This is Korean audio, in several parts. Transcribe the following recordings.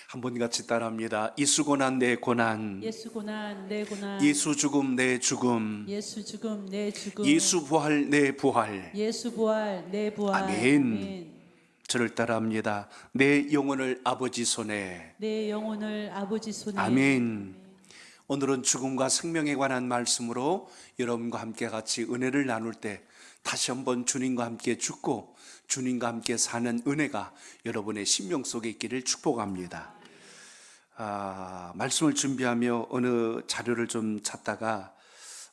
한번 같이 따라합니다. 예수 고난 내 고난, 예수 고난 내 고난, 예수 죽음 내 죽음, 예수 죽음 내 죽음, 예수 부활 내 부활. 예수 부활 내 부활. 아멘. 아멘. 저를 따라합니다. 내 영혼을 아버지 손에. 내 영혼을 아버지 손에. 아멘. 오늘은 죽음과 생명에 관한 말씀으로 여러분과 함께 같이 은혜를 나눌 때 다시 한번 주님과 함께 죽고 주님과 함께 사는 은혜가 여러분의 심령 속에 있기를 축복합니다. 말씀을 준비하며 어느 자료를 좀 찾다가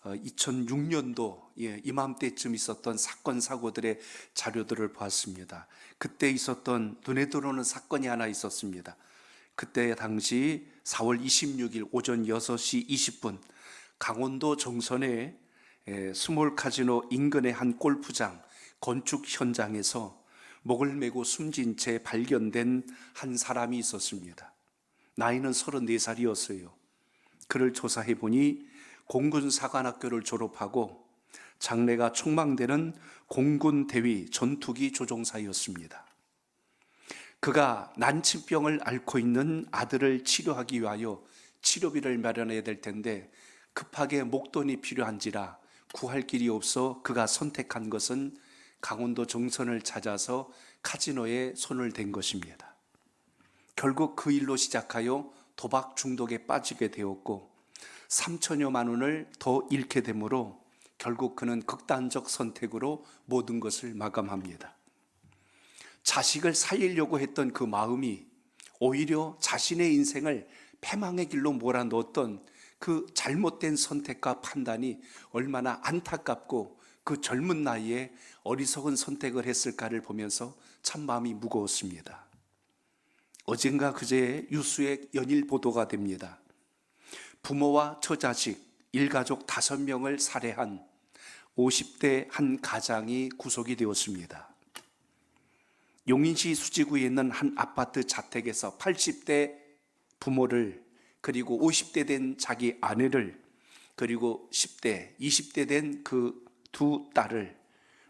2006년도 이맘때쯤 있었던 사건 사고들의 자료들을 보았습니다. 그때 있었던 눈에 들어오는 사건이 하나 있었습니다. 그때 당시 4월 26일 오전 6시 20분 강원도 정선의 스몰 카지노 인근의 한 골프장 건축 현장에서 목을 메고 숨진 채 발견된 한 사람이 있었습니다. 나이는 34살이었어요. 그를 조사해 보니 공군사관학교를 졸업하고 장래가 촉망되는 공군대위 전투기 조종사였습니다. 그가 난치병을 앓고 있는 아들을 치료하기 위하여 치료비를 마련해야 될 텐데 급하게 목돈이 필요한지라 구할 길이 없어 그가 선택한 것은 강원도 정선을 찾아서 카지노에 손을 댄 것입니다. 결국 그 일로 시작하여 도박 중독에 빠지게 되었고 3천여만 원을 더 잃게 되므로 결국 그는 극단적 선택으로 모든 것을 마감합니다. 자식을 살리려고 했던 그 마음이 오히려 자신의 인생을 패망의 길로 몰아넣었던 그 잘못된 선택과 판단이 얼마나 안타깝고 그 젊은 나이에 어리석은 선택을 했을까를 보면서 참 마음이 무거웠습니다. 어젠가 그제 뉴스에 연일 보도가 됩니다. 부모와 처자식, 일가족 5명을 살해한 50대 한 가장이 구속이 되었습니다. 용인시 수지구에 있는 한 아파트 자택에서 80대 부모를 그리고 50대 된 자기 아내를 그리고 10대, 20대 된 그 두 딸을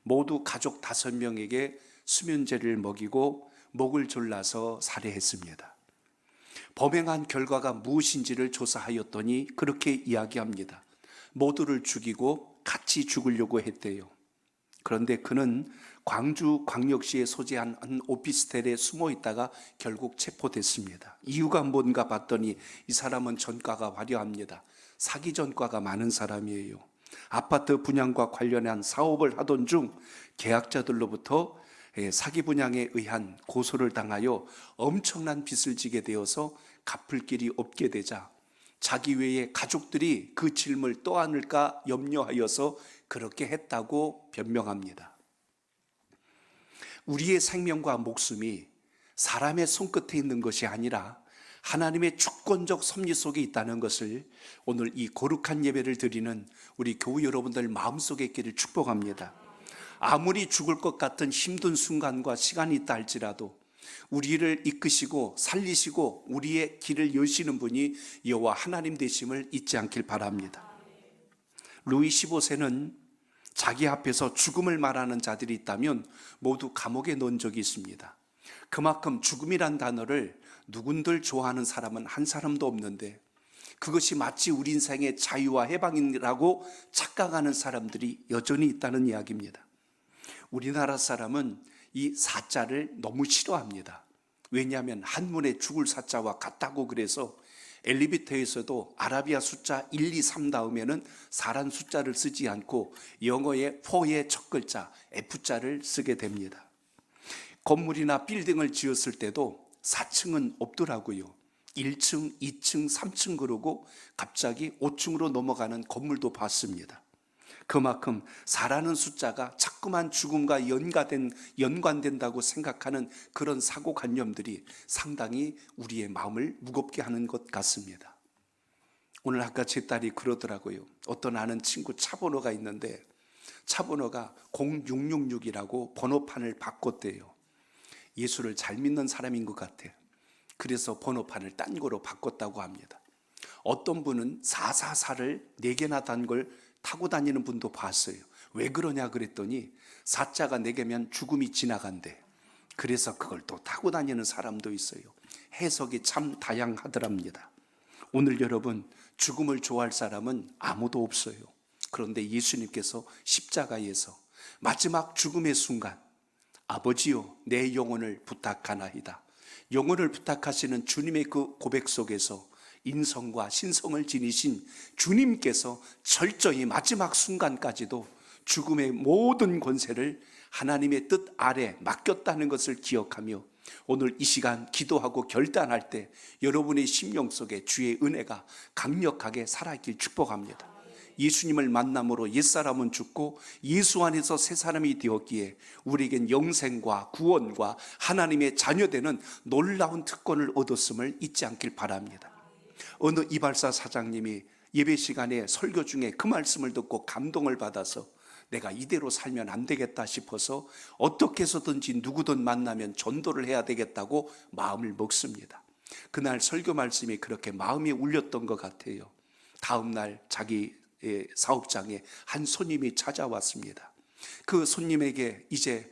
모두 가족 5명에게 수면제를 먹이고 목을 졸라서 살해했습니다. 범행한 결과가 무엇인지를 조사하였더니 그렇게 이야기합니다. 모두를 죽이고 같이 죽으려고 했대요. 그런데 그는 광주광역시에 소재한 한 오피스텔에 숨어 있다가 결국 체포됐습니다. 이유가 뭔가 봤더니 이 사람은 전과가 화려합니다. 사기 전과가 많은 사람이에요. 아파트 분양과 관련한 사업을 하던 중 계약자들로부터 사기 분양에 의한 고소를 당하여 엄청난 빚을 지게 되어서 갚을 길이 없게 되자 자기 외에 가족들이 그 짐을 떠안을까 염려하여서 그렇게 했다고 변명합니다. 우리의 생명과 목숨이 사람의 손끝에 있는 것이 아니라 하나님의 주권적 섭리 속에 있다는 것을 오늘 이 거룩한 예배를 드리는 우리 교우 여러분들 마음속에 있기를 축복합니다. 아무리 죽을 것 같은 힘든 순간과 시간이 있다 할지라도 우리를 이끄시고 살리시고 우리의 길을 여시는 분이 여호와 하나님 되심을 잊지 않길 바랍니다. 루이 15세는 자기 앞에서 죽음을 말하는 자들이 있다면 모두 감옥에 넣은 적이 있습니다. 그만큼 죽음이란 단어를 누군들 좋아하는 사람은 한 사람도 없는데 그것이 마치 우리 인생의 자유와 해방이라고 착각하는 사람들이 여전히 있다는 이야기입니다. 우리나라 사람은 이 사자를 너무 싫어합니다. 왜냐하면 한문에 죽을 사자와 같다고 그래서 엘리베이터에서도 아라비아 숫자 1, 2, 3 다음에는 사란 숫자를 쓰지 않고 영어의 for의 첫 글자 F자를 쓰게 됩니다. 건물이나 빌딩을 지었을 때도 4층은 없더라고요. 1층, 2층, 3층 그러고 갑자기 5층으로 넘어가는 건물도 봤습니다. 그만큼 4라는 숫자가 자꾸만 죽음과 연관된다고 생각하는 그런 사고관념들이 상당히 우리의 마음을 무겁게 하는 것 같습니다. 오늘 아까 제 딸이 그러더라고요. 어떤 아는 친구 차 번호가 있는데 차 번호가 0666이라고 번호판을 바꿨대요. 예수를 잘 믿는 사람인 것 같아요. 그래서 번호판을 딴 거로 바꿨다고 합니다. 어떤 분은 444를 4개나 단 걸 타고 다니는 분도 봤어요. 왜 그러냐 그랬더니 사자가 4개면 죽음이 지나간대. 그래서 그걸 또 타고 다니는 사람도 있어요. 해석이 참 다양하더랍니다. 오늘 여러분, 죽음을 좋아할 사람은 아무도 없어요. 그런데 예수님께서 십자가에서 마지막 죽음의 순간, 아버지요, 내 영혼을 부탁하나이다. 영혼을 부탁하시는 주님의 그 고백 속에서 인성과 신성을 지니신 주님께서 철저히 마지막 순간까지도 죽음의 모든 권세를 하나님의 뜻 아래 맡겼다는 것을 기억하며 오늘 이 시간 기도하고 결단할 때 여러분의 심령 속에 주의 은혜가 강력하게 살아있길 축복합니다. 예수님을 만남으로 옛사람은 죽고 예수 안에서 새 사람이 되었기에 우리에겐 영생과 구원과 하나님의 자녀되는 놀라운 특권을 얻었음을 잊지 않길 바랍니다. 어느 이발사 사장님이 예배 시간에 설교 중에 그 말씀을 듣고 감동을 받아서 내가 이대로 살면 안 되겠다 싶어서 어떻게 해서든지 누구든 만나면 전도를 해야 되겠다고 마음을 먹습니다. 그날 설교 말씀이 그렇게 마음이 울렸던 것 같아요. 다음 날 자기 사업장에 한 손님이 찾아왔습니다. 그 손님에게 이제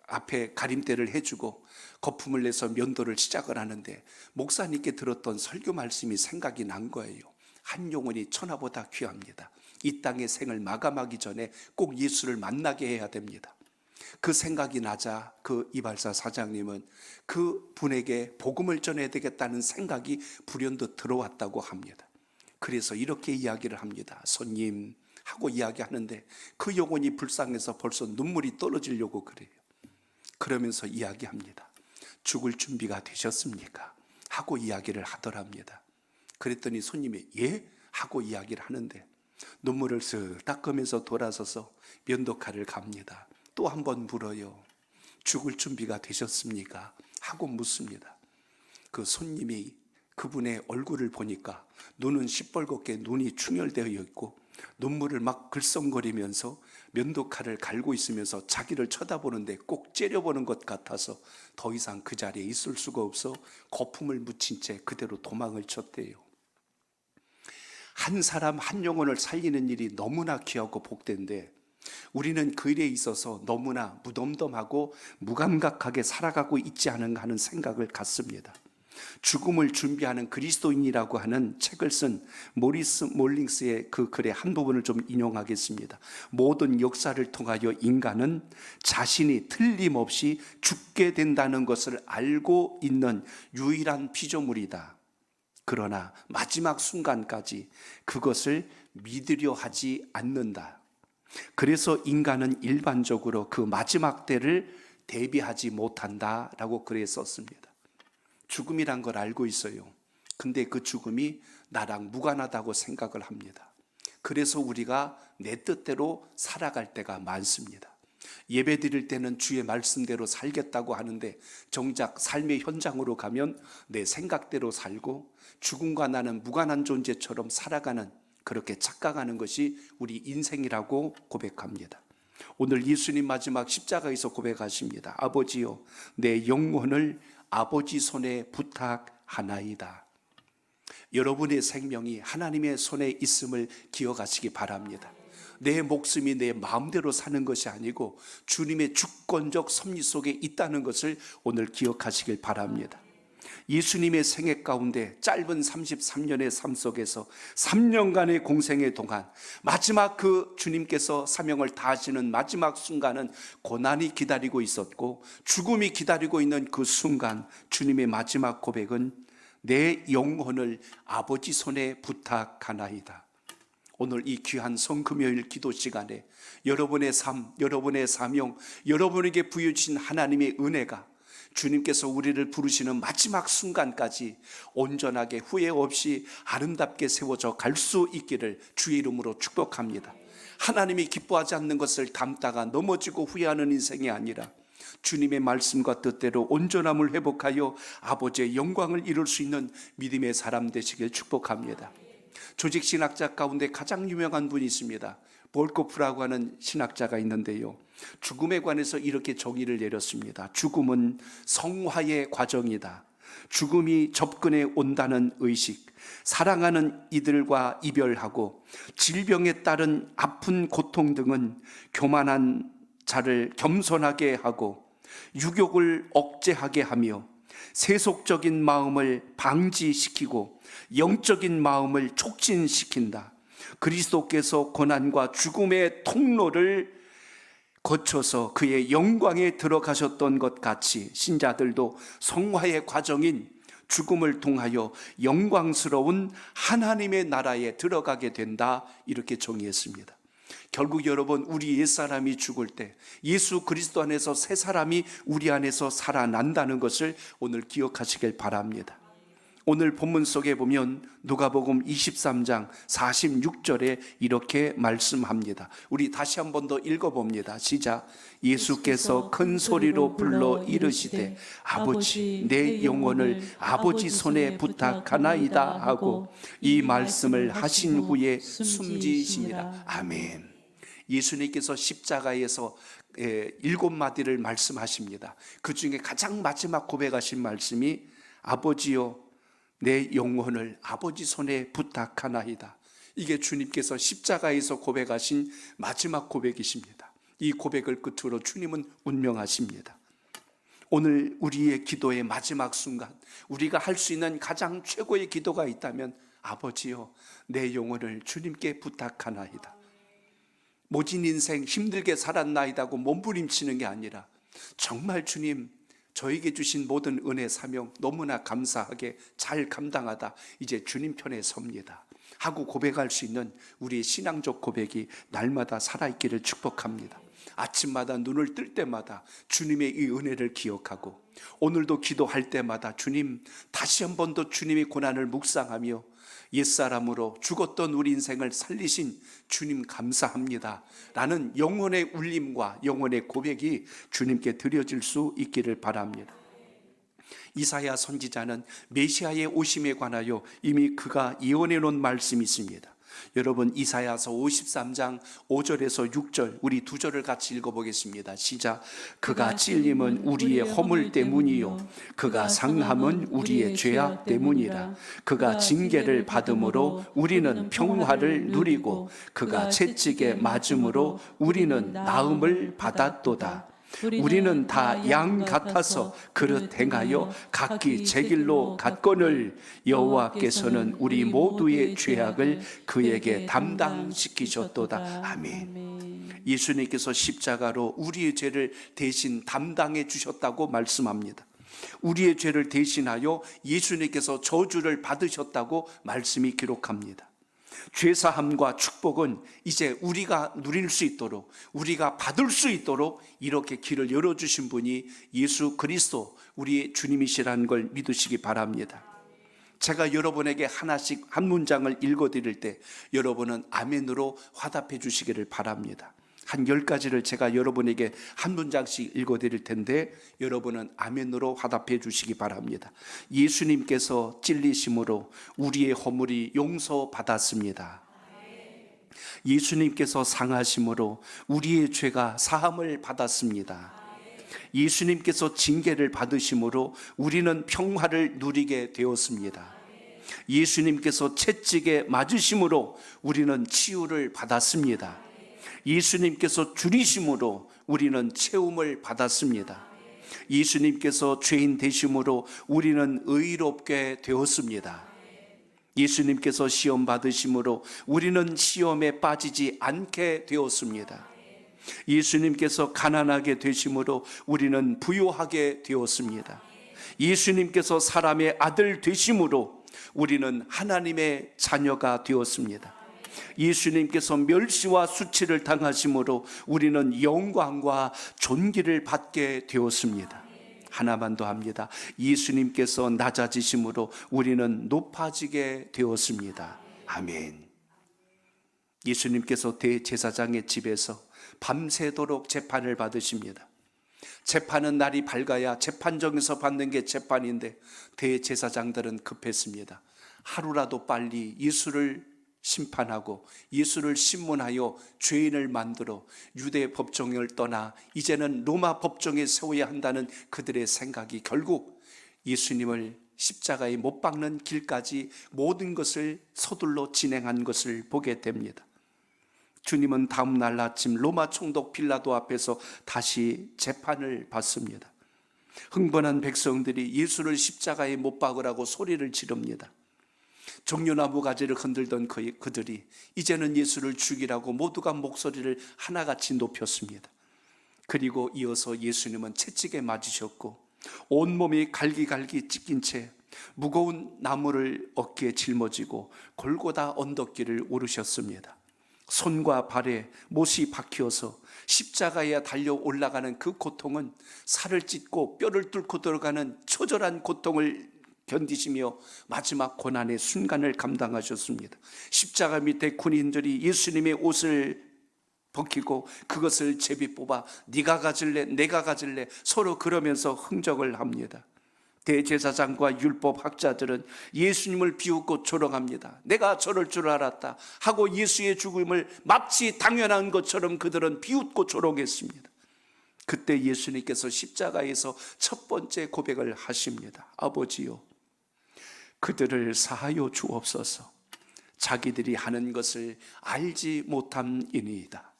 앞에 가림대를 해주고 거품을 내서 면도를 시작을 하는데 목사님께 들었던 설교 말씀이 생각이 난 거예요. 한 영혼이 천하보다 귀합니다. 이 땅의 생을 마감하기 전에 꼭 예수를 만나게 해야 됩니다. 그 생각이 나자 그 이발사 사장님은 그 분에게 복음을 전해야 되겠다는 생각이 불현듯 들어왔다고 합니다. 그래서 이렇게 이야기를 합니다. 손님 하고 이야기하는데 그 영혼이 불쌍해서 벌써 눈물이 떨어지려고 그래요. 그러면서 이야기합니다. 죽을 준비가 되셨습니까? 하고 이야기를 하더랍니다. 그랬더니 손님이 예? 하고 이야기를 하는데 눈물을 쓱 닦으면서 돌아서서 면도칼을 갑니다. 또 한 번 물어요. 죽을 준비가 되셨습니까? 하고 묻습니다. 그 손님이 그분의 얼굴을 보니까 눈은 시뻘겋게 눈이 충혈되어 있고 눈물을 막 글썽거리면서 면도칼을 갈고 있으면서 자기를 쳐다보는데 꼭 째려보는 것 같아서 더 이상 그 자리에 있을 수가 없어 거품을 묻힌 채 그대로 도망을 쳤대요. 한 사람 한 영혼을 살리는 일이 너무나 귀하고 복된데 우리는 그 일에 있어서 너무나 무덤덤하고 무감각하게 살아가고 있지 않은가 하는 생각을 갖습니다. 죽음을 준비하는 그리스도인이라고 하는 책을 쓴 모리스 몰링스의 그 글의 한 부분을 좀 인용하겠습니다. 모든 역사를 통하여 인간은 자신이 틀림없이 죽게 된다는 것을 알고 있는 유일한 피조물이다. 그러나 마지막 순간까지 그것을 믿으려 하지 않는다. 그래서 인간은 일반적으로 그 마지막 때를 대비하지 못한다라고 글에 썼습니다. 죽음이란 걸 알고 있어요. 근데 그 죽음이 나랑 무관하다고 생각을 합니다. 그래서 우리가 내 뜻대로 살아갈 때가 많습니다. 예배 드릴 때는 주의 말씀대로 살겠다고 하는데 정작 삶의 현장으로 가면 내 생각대로 살고 죽음과 나는 무관한 존재처럼 살아가는, 그렇게 착각하는 것이 우리 인생이라고 고백합니다. 오늘 예수님 마지막 십자가에서 고백하십니다. 아버지요, 내 영혼을 아버지 손에 부탁하나이다. 여러분의 생명이 하나님의 손에 있음을 기억하시기 바랍니다. 내 목숨이 내 마음대로 사는 것이 아니고 주님의 주권적 섭리 속에 있다는 것을 오늘 기억하시길 바랍니다. 예수님의 생애 가운데 짧은 33년의 삶 속에서 3년간의 공생의 동안 마지막 그 주님께서 사명을 다하시는 마지막 순간은 고난이 기다리고 있었고 죽음이 기다리고 있는 그 순간 주님의 마지막 고백은 내 영혼을 아버지 손에 부탁하나이다. 오늘 이 귀한 성금요일 기도 시간에 여러분의 삶, 여러분의 사명, 여러분에게 부여주신 하나님의 은혜가 주님께서 우리를 부르시는 마지막 순간까지 온전하게 후회 없이 아름답게 세워져 갈 수 있기를 주의 이름으로 축복합니다. 하나님이 기뻐하지 않는 것을 담다가 넘어지고 후회하는 인생이 아니라 주님의 말씀과 뜻대로 온전함을 회복하여 아버지의 영광을 이룰 수 있는 믿음의 사람 되시길 축복합니다. 조직신학자 가운데 가장 유명한 분이 있습니다. 볼코프라고 하는 신학자가 있는데요, 죽음에 관해서 이렇게 정의를 내렸습니다. 죽음은 성화의 과정이다. 죽음이 접근해 온다는 의식, 사랑하는 이들과 이별하고 질병에 따른 아픈 고통 등은 교만한 자를 겸손하게 하고 유욕을 억제하게 하며 세속적인 마음을 방지시키고 영적인 마음을 촉진시킨다. 그리스도께서 고난과 죽음의 통로를 거쳐서 그의 영광에 들어가셨던 것 같이 신자들도 성화의 과정인 죽음을 통하여 영광스러운 하나님의 나라에 들어가게 된다. 이렇게 정의했습니다. 결국 여러분, 우리 옛사람이 죽을 때 예수 그리스도 안에서 새 사람이 우리 안에서 살아난다는 것을 오늘 기억하시길 바랍니다. 오늘 본문 속에 보면 누가복음 23장 46절에 이렇게 말씀합니다. 우리 다시 한 번 더 읽어봅니다. 시작. 예수께서 큰 소리로 불러 이르시되 아버지, 내 영혼을 아버지 손에 부탁하나이다 하고 이 말씀을 하신 후에 숨지시니라. 아멘. 예수님께서 십자가에서 7마디를 말씀하십니다. 그 중에 가장 마지막 고백하신 말씀이 아버지요, 내 영혼을 아버지 손에 부탁하나이다. 이게 주님께서 십자가에서 고백하신 마지막 고백이십니다. 이 고백을 끝으로 주님은 운명하십니다. 오늘 우리의 기도의 마지막 순간, 우리가 할 수 있는 가장 최고의 기도가 있다면 아버지요, 내 영혼을 주님께 부탁하나이다. 모진 인생 힘들게 살았나이다고 몸부림치는 게 아니라 정말 주님, 저에게 주신 모든 은혜 사명 너무나 감사하게 잘 감당하다 이제 주님 편에 섭니다 하고 고백할 수 있는 우리의 신앙적 고백이 날마다 살아있기를 축복합니다. 아침마다 눈을 뜰 때마다 주님의 이 은혜를 기억하고 오늘도 기도할 때마다 주님, 다시 한 번 더 주님의 고난을 묵상하며 옛사람으로 죽었던 우리 인생을 살리신 주님 감사합니다 라는 영혼의 울림과 영혼의 고백이 주님께 드려질 수 있기를 바랍니다. 이사야 선지자는 메시아의 오심에 관하여 이미 그가 예언해 놓은 말씀이 있습니다. 여러분, 이사야서 53장 5절에서 6절 우리 두 절을 같이 읽어보겠습니다. 시작. 그가 찔림은 우리의 허물 때문이요 그가 상함은 우리의 죄악 때문이라. 그가 징계를 받음으로 우리는 평화를 누리고 그가 채찍에 맞음으로 우리는 나음을 받았도다. 우리는 다 양 같아서 그릇 행하여 각기 제 길로 갔거늘 여호와께서는 우리 모두의 죄악을 그에게 담당시키셨도다. 아멘. 예수님께서 십자가로 우리의 죄를 대신 담당해 주셨다고 말씀합니다. 우리의 죄를 대신하여 예수님께서 저주를 받으셨다고 말씀이 기록합니다. 죄사함과 축복은 이제 우리가 누릴 수 있도록, 우리가 받을 수 있도록 이렇게 길을 열어주신 분이 예수 그리스도 우리의 주님이시라는 걸 믿으시기 바랍니다. 제가 여러분에게 하나씩 한 문장을 읽어드릴 때 여러분은 아멘으로 화답해 주시기를 바랍니다. 한 10가지를 제가 여러분에게 한 문장씩 읽어드릴 텐데 여러분은 아멘으로 화답해 주시기 바랍니다. 예수님께서 찔리심으로 우리의 허물이 용서받았습니다. 예수님께서 상하심으로 우리의 죄가 사함을 받았습니다. 예수님께서 징계를 받으심으로 우리는 평화를 누리게 되었습니다. 예수님께서 채찍에 맞으심으로 우리는 치유를 받았습니다. 예수님께서 줄이심으로 우리는 채움을 받았습니다. 예수님께서 죄인 되심으로 우리는 의롭게 되었습니다. 예수님께서 시험 받으심으로 우리는 시험에 빠지지 않게 되었습니다. 예수님께서 가난하게 되심으로 우리는 부유하게 되었습니다. 예수님께서 사람의 아들 되심으로 우리는 하나님의 자녀가 되었습니다. 예수님께서 멸시와 수치를 당하심으로 우리는 영광과 존귀를 받게 되었습니다. 하나만 더 합니다. 예수님께서 낮아지심으로 우리는 높아지게 되었습니다. 아멘. 예수님께서 대제사장의 집에서 밤새도록 재판을 받으십니다. 재판은 날이 밝아야 재판정에서 받는 게 재판인데 대제사장들은 급했습니다. 하루라도 빨리 예수를 심판하고 예수를 신문하여 죄인을 만들어 유대 법정을 떠나 이제는 로마 법정에 세워야 한다는 그들의 생각이 결국 예수님을 십자가에 못 박는 길까지 모든 것을 서둘러 진행한 것을 보게 됩니다. 주님은 다음 날 아침 로마 총독 빌라도 앞에서 다시 재판을 받습니다. 흥분한 백성들이 예수를 십자가에 못 박으라고 소리를 지릅니다. 종려나무 가지를 흔들던 그들이 이제는 예수를 죽이라고 모두가 목소리를 하나같이 높였습니다. 그리고 이어서 예수님은 채찍에 맞으셨고 온몸이 갈기갈기 찢긴 채 무거운 나무를 어깨에 짊어지고 골고다 언덕길을 오르셨습니다. 손과 발에 못이 박혀서 십자가에 달려 올라가는 그 고통은 살을 찢고 뼈를 뚫고 들어가는 처절한 고통을 견디시며 마지막 고난의 순간을 감당하셨습니다. 십자가 밑에 군인들이 예수님의 옷을 벗기고 그것을 제비 뽑아 네가 가질래 내가 가질래 서로 그러면서 흥정을 합니다. 대제사장과 율법학자들은 예수님을 비웃고 조롱합니다. 내가 저럴 줄 알았다 하고 예수의 죽음을 마치 당연한 것처럼 그들은 비웃고 조롱했습니다. 그때 예수님께서 십자가에서 첫 번째 고백을 하십니다. 아버지요, 그들을 사하여 주옵소서. 자기들이 하는 것을 알지 못함이니이다.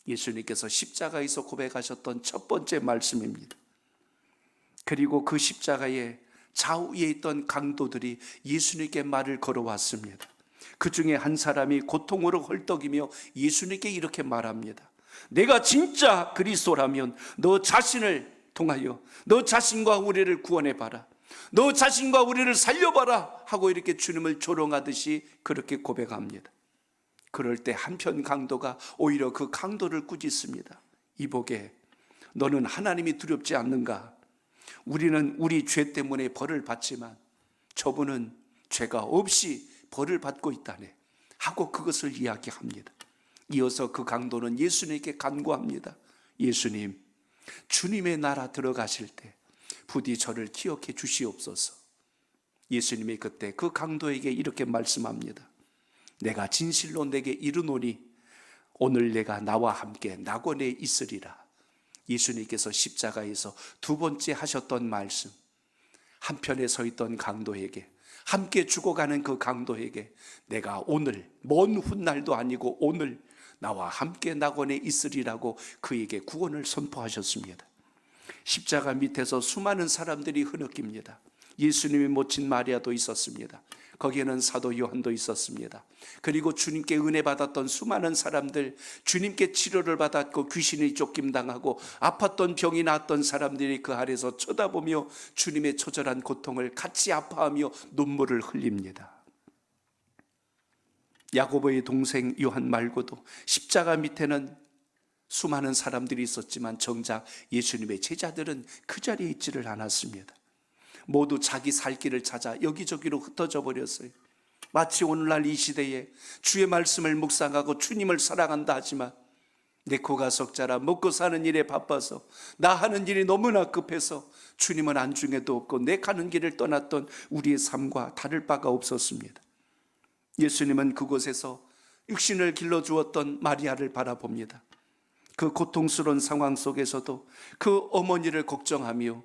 예수님께서 십자가에서 고백하셨던 첫 번째 말씀입니다. 그리고 그 십자가의 좌우에 있던 강도들이 예수님께 말을 걸어왔습니다. 그 중에 한 사람이 고통으로 헐떡이며 예수님께 이렇게 말합니다. 내가 진짜 그리스도라면 너 자신을 통하여 너 자신과 우리를 구원해봐라. 너 자신과 우리를 살려봐라 하고 이렇게 주님을 조롱하듯이 그렇게 고백합니다. 그럴 때 한편 강도가 오히려 그 강도를 꾸짖습니다. 이보게, 너는 하나님이 두렵지 않는가? 우리는 우리 죄 때문에 벌을 받지만 저분은 죄가 없이 벌을 받고 있다네 하고 그것을 이야기합니다. 이어서 그 강도는 예수님께 간구합니다. 예수님, 주님의 나라 들어가실 때 부디 저를 기억해 주시옵소서. 예수님이 그때 그 강도에게 이렇게 말씀합니다. 내가 진실로 내게 이르노니 오늘 내가 나와 함께 낙원에 있으리라. 예수님께서 십자가에서 두 번째 하셨던 말씀, 한편에 서 있던 강도에게, 함께 죽어가는 그 강도에게 내가 오늘, 먼 훗날도 아니고 오늘 나와 함께 낙원에 있으리라고 그에게 구원을 선포하셨습니다. 십자가 밑에서 수많은 사람들이 흐느낍니다. 예수님이 모친 마리아도 있었습니다. 거기에는 사도 요한도 있었습니다. 그리고 주님께 은혜 받았던 수많은 사람들, 주님께 치료를 받았고 귀신이 쫓김당하고 아팠던 병이 나았던 사람들이 그 아래서 쳐다보며 주님의 처절한 고통을 같이 아파하며 눈물을 흘립니다. 야고보의 동생 요한 말고도 십자가 밑에는 수많은 사람들이 있었지만 정작 예수님의 제자들은 그 자리에 있지를 않았습니다. 모두 자기 살 길을 찾아 여기저기로 흩어져 버렸어요. 마치 오늘날 이 시대에 주의 말씀을 묵상하고 주님을 사랑한다 하지만 내 코가 석자라 먹고 사는 일에 바빠서 나 하는 일이 너무나 급해서 주님은 안중에도 없고 내 가는 길을 떠났던 우리의 삶과 다를 바가 없었습니다. 예수님은 그곳에서 육신을 길러주었던 마리아를 바라봅니다. 그 고통스러운 상황 속에서도 그 어머니를 걱정하며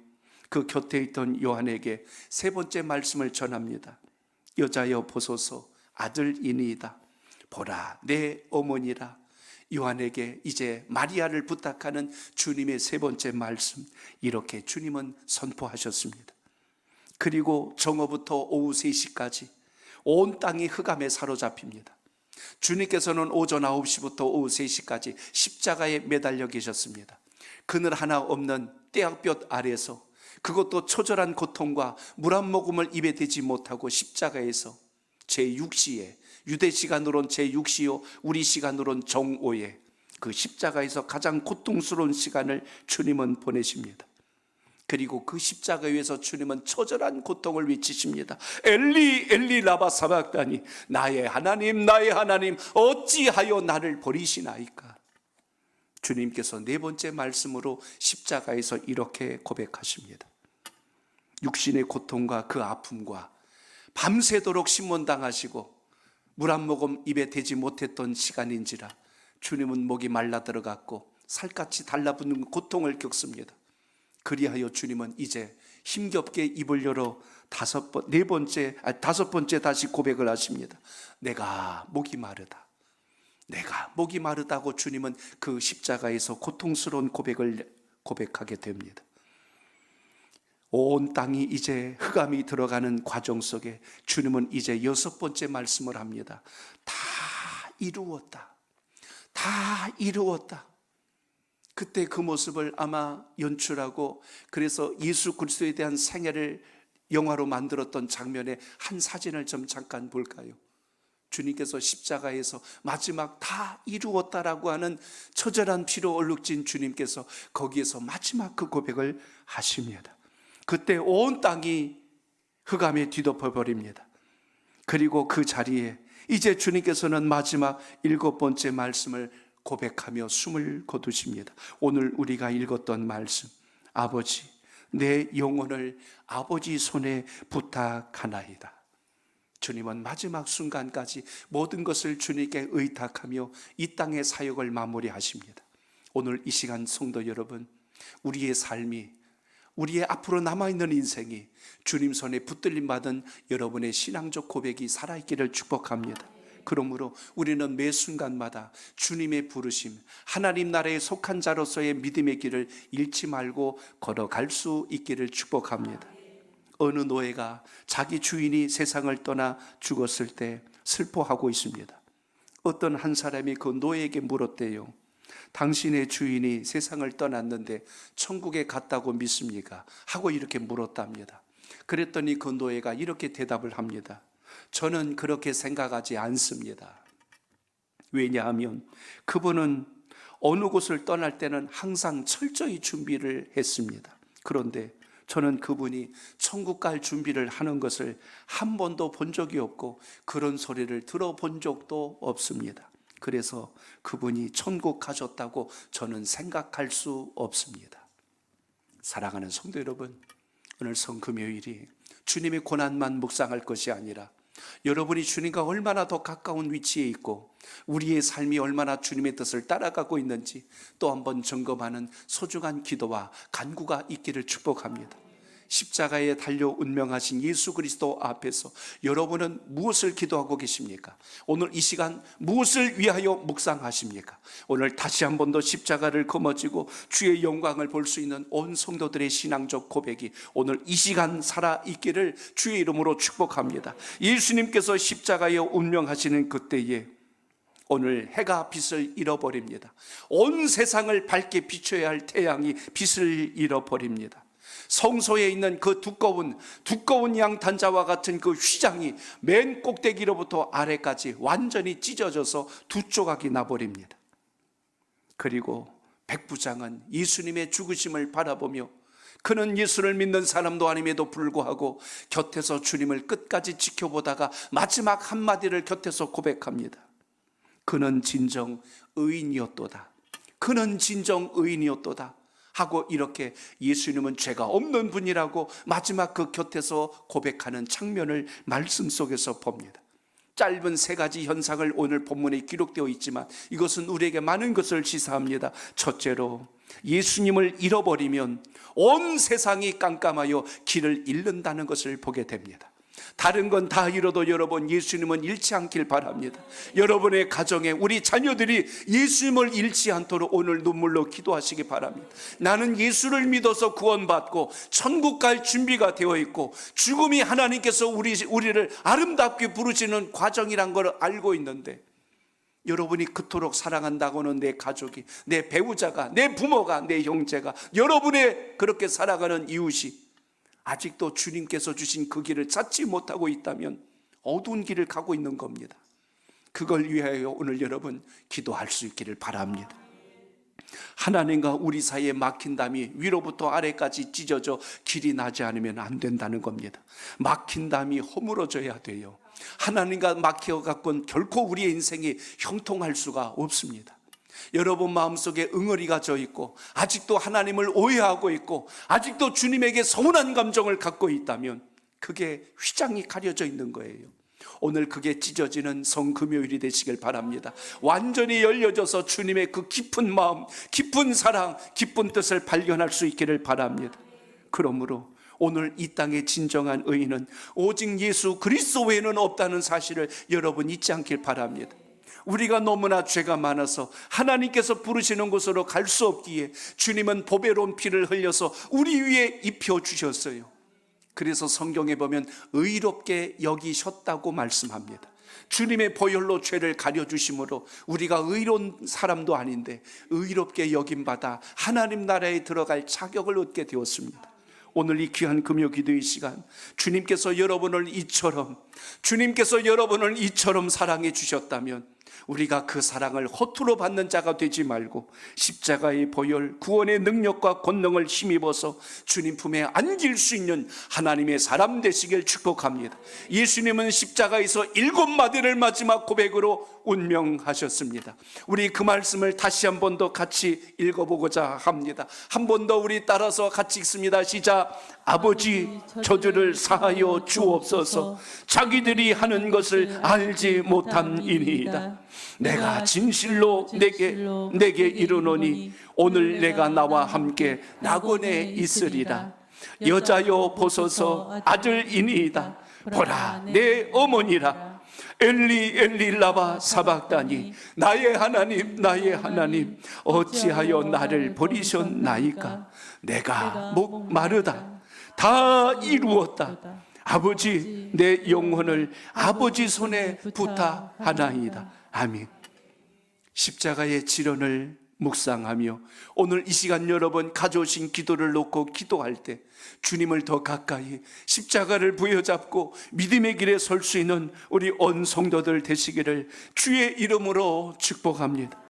그 곁에 있던 요한에게 세 번째 말씀을 전합니다. 여자여 보소서 아들이니이다. 보라 내 어머니라. 요한에게 이제 마리아를 부탁하는 주님의 세 번째 말씀, 이렇게 주님은 선포하셨습니다. 그리고 정오부터 오후 3시까지 온 땅이 흑암에 사로잡힙니다. 주님께서는 오전 9시부터 오후 3시까지 십자가에 매달려 계셨습니다. 그늘 하나 없는 떼약볕 아래서, 그것도 처절한 고통과 물 한 모금을 입에 대지 못하고 십자가에서 제6시에, 유대 시간으론 제6시요 우리 시간으론 정오에 그 십자가에서 가장 고통스러운 시간을 주님은 보내십니다. 그리고 그 십자가 위에서 주님은 처절한 고통을 외치십니다. 엘리 엘리 라바 사박다니, 나의 하나님 나의 하나님 어찌하여 나를 버리시나이까. 주님께서 네 번째 말씀으로 십자가에서 이렇게 고백하십니다. 육신의 고통과 그 아픔과 밤새도록 신문당하시고 물 한 모금 입에 대지 못했던 시간인지라 주님은 목이 말라 들어갔고 살갗이 달라붙는 고통을 겪습니다. 그리하여 주님은 이제 힘겹게 입을 열어 다섯 번째 다시 고백을 하십니다. 내가 목이 마르다. 내가 목이 마르다고 주님은 그 십자가에서 고통스러운 고백을 고백하게 됩니다. 온 땅이 이제 흑암이 들어가는 과정 속에 주님은 이제 6번째 말씀을 합니다. 다 이루었다. 다 이루었다. 그때 그 모습을 아마 연출하고 그래서 예수 그리스도에 대한 생애를 영화로 만들었던 장면의 한 사진을 좀 잠깐 볼까요? 주님께서 십자가에서 마지막 다 이루었다라고 하는 처절한 피로 얼룩진 주님께서 거기에서 마지막 그 고백을 하십니다. 그때 온 땅이 흑암에 뒤덮여 버립니다. 그리고 그 자리에 이제 주님께서는 마지막 7번째 말씀을 고백하며 숨을 거두십니다. 오늘 우리가 읽었던 말씀, 아버지, 내 영혼을 아버지 손에 부탁하나이다. 주님은 마지막 순간까지 모든 것을 주님께 의탁하며 이 땅의 사역을 마무리하십니다. 오늘 이 시간 성도 여러분, 우리의 삶이, 우리의 앞으로 남아있는 인생이 주님 손에 붙들림 받은 여러분의 신앙적 고백이 살아있기를 축복합니다. 그러므로 우리는 매 순간마다 주님의 부르심, 하나님 나라에 속한 자로서의 믿음의 길을 잃지 말고 걸어갈 수 있기를 축복합니다. 어느 노예가 자기 주인이 세상을 떠나 죽었을 때 슬퍼하고 있습니다. 어떤 한 사람이 그 노예에게 물었대요. 당신의 주인이 세상을 떠났는데 천국에 갔다고 믿습니까? 하고 이렇게 물었답니다. 그랬더니 그 노예가 이렇게 대답을 합니다. 저는 그렇게 생각하지 않습니다. 왜냐하면 그분은 어느 곳을 떠날 때는 항상 철저히 준비를 했습니다. 그런데 저는 그분이 천국 갈 준비를 하는 것을 한 번도 본 적이 없고 그런 소리를 들어본 적도 없습니다. 그래서 그분이 천국 가셨다고 저는 생각할 수 없습니다. 사랑하는 성도 여러분, 오늘 성금요일이 주님의 고난만 묵상할 것이 아니라 여러분이 주님과 얼마나 더 가까운 위치에 있고 우리의 삶이 얼마나 주님의 뜻을 따라가고 있는지 또 한번 점검하는 소중한 기도와 간구가 있기를 축복합니다. 십자가에 달려 운명하신 예수 그리스도 앞에서 여러분은 무엇을 기도하고 계십니까? 오늘 이 시간 무엇을 위하여 묵상하십니까? 오늘 다시 한 번 더 십자가를 거머쥐고 주의 영광을 볼 수 있는 온 성도들의 신앙적 고백이 오늘 이 시간 살아있기를 주의 이름으로 축복합니다. 예수님께서 십자가에 운명하시는 그때에 오늘 해가 빛을 잃어버립니다. 온 세상을 밝게 비춰야 할 태양이 빛을 잃어버립니다. 성소에 있는 그 두꺼운 양탄자와 같은 그 휘장이 맨 꼭대기로부터 아래까지 완전히 찢어져서 두 조각이 나버립니다. 그리고 백부장은 예수님의 죽으심을 바라보며 그는 예수를 믿는 사람도 아님에도 불구하고 곁에서 주님을 끝까지 지켜보다가 마지막 한마디를 곁에서 고백합니다. 그는 진정 의인이었도다. 그는 진정 의인이었도다. 하고 이렇게 예수님은 죄가 없는 분이라고 마지막 그 곁에서 고백하는 장면을 말씀 속에서 봅니다. 짧은 세 가지 현상을 오늘 본문에 기록되어 있지만 이것은 우리에게 많은 것을 시사합니다. 첫째로 예수님을 잃어버리면 온 세상이 깜깜하여 길을 잃는다는 것을 보게 됩니다. 다른 건 다 잃어도 여러분 예수님은 잃지 않길 바랍니다. 여러분의 가정에 우리 자녀들이 예수님을 잃지 않도록 오늘 눈물로 기도하시기 바랍니다. 나는 예수를 믿어서 구원받고 천국 갈 준비가 되어 있고 죽음이 하나님께서 우리를 아름답게 부르시는 과정이란 걸 알고 있는데 여러분이 그토록 사랑한다고는 내 가족이, 내 배우자가, 내 부모가, 내 형제가, 여러분의 그렇게 살아가는 이웃이 아직도 주님께서 주신 그 길을 찾지 못하고 있다면 어두운 길을 가고 있는 겁니다. 그걸 위하여 오늘 여러분 기도할 수 있기를 바랍니다. 하나님과 우리 사이에 막힌 담이 위로부터 아래까지 찢어져 길이 나지 않으면 안 된다는 겁니다. 막힌 담이 허물어져야 돼요. 하나님과 막혀갖고는 결코 우리의 인생이 형통할 수가 없습니다. 여러분 마음속에 응어리가 져 있고 아직도 하나님을 오해하고 있고 아직도 주님에게 서운한 감정을 갖고 있다면 그게 휘장이 가려져 있는 거예요. 오늘 그게 찢어지는 성금요일이 되시길 바랍니다. 완전히 열려져서 주님의 그 깊은 마음, 깊은 사랑, 깊은 뜻을 발견할 수 있기를 바랍니다. 그러므로 오늘 이 땅의 진정한 의인은 오직 예수 그리스도 외에는 없다는 사실을 여러분 잊지 않길 바랍니다. 우리가 너무나 죄가 많아서 하나님께서 부르시는 곳으로 갈 수 없기에 주님은 보배로운 피를 흘려서 우리 위에 입혀주셨어요. 그래서 성경에 보면 의롭게 여기셨다고 말씀합니다. 주님의 보혈로 죄를 가려주심으로 우리가 의로운 사람도 아닌데 의롭게 여김받아 하나님 나라에 들어갈 자격을 얻게 되었습니다. 오늘 이 귀한 금요 기도의 시간, 주님께서 여러분을 이처럼 사랑해 주셨다면 우리가 그 사랑을 허투루 받는 자가 되지 말고 십자가의 보혈, 구원의 능력과 권능을 힘입어서 주님 품에 안길 수 있는 하나님의 사람 되시길 축복합니다. 예수님은 십자가에서 7마디를 마지막 고백으로 운명하셨습니다. 우리 그 말씀을 다시 한 번 더 같이 읽어보고자 합니다. 한 번 더 우리 따라서 같이 읽습니다. 시작. 아버지, 저들을 사하여 주옵소서. 자기들이 하는 것을 알지 못함이니이다. 내가 진실로 내게 이르노니 오늘 내가 나와 함께 낙원에 있으리라. 여자여 보소서, 아들이니이다. 보라, 내 어머니라. 엘리 엘리 라바 사박다니, 나의 하나님 어찌하여 나를 버리셨나이까. 내가 목 마르다 다 이루었다. 아버지, 내 영혼을 아버지 손에 부탁하나이다. 아멘. 십자가의 지련을 묵상하며 오늘 이 시간 여러분 가져오신 기도를 놓고 기도할 때 주님을 더 가까이 십자가를 부여잡고 믿음의 길에 설 수 있는 우리 온 성도들 되시기를 주의 이름으로 축복합니다.